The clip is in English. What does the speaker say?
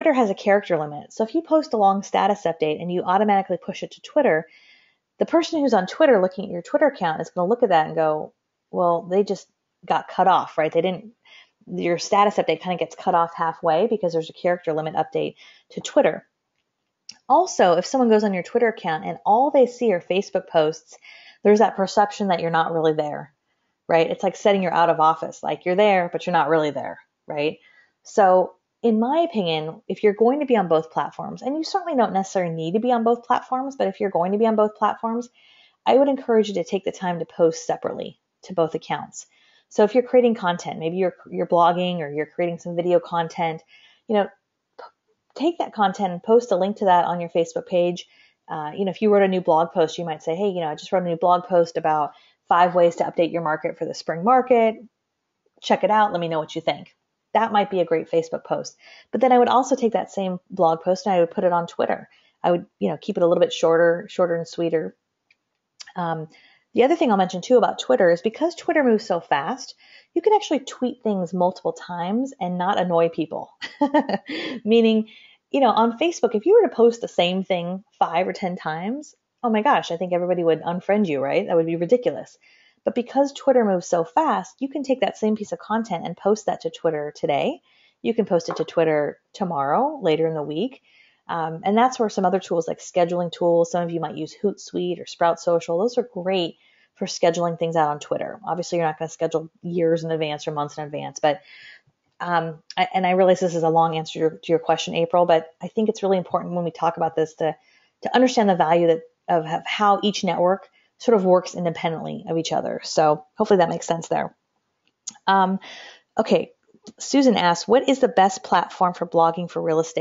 Twitter has a character limit. So if you post a long status update and you automatically push it to Twitter, the person who's on Twitter looking at your Twitter account is going to look at that and go, well, they just got cut off, right? Your status update kind of gets cut off halfway because there's a character limit update to Twitter. Also, if someone goes on your Twitter account and all they see are Facebook posts, there's that perception that you're not really there, right? It's like setting you're out of office, like you're there, but you're not really there, right? So in my opinion, if you're going to be on both platforms, and you certainly don't necessarily need to be on both platforms, but if you're going to be on both platforms, I would encourage you to take the time to post separately to both accounts. So if you're creating content, maybe you're blogging or you're creating some video content, take that content and post a link to that on your Facebook page. If you wrote a new blog post, you might say, hey, I just wrote a new blog post about 5 ways to update your market for the spring market. Check it out. Let me know what you think. That might be a great Facebook post. But then I would also take that same blog post and I would put it on Twitter. I would, keep it a little bit shorter and sweeter. The other thing I'll mention too about Twitter is because Twitter moves so fast, you can actually tweet things multiple times and not annoy people. Meaning, on Facebook, if you were to post the same thing 5 or 10 times, oh my gosh, I think everybody would unfriend you, right? That would be ridiculous. But because Twitter moves so fast, you can take that same piece of content and post that to Twitter today. You can post it to Twitter tomorrow, later in the week. And that's where some other tools like scheduling tools, some of you might use Hootsuite or Sprout Social. Those are great for scheduling things out on Twitter. Obviously, you're not going to schedule years in advance or months in advance, but I realize this is a long answer to your question, April, but I think it's really important when we talk about this to understand the value of how each network sort of works independently of each other. So hopefully that makes sense there. Okay, Susan asks, what is the best platform for blogging for real estate?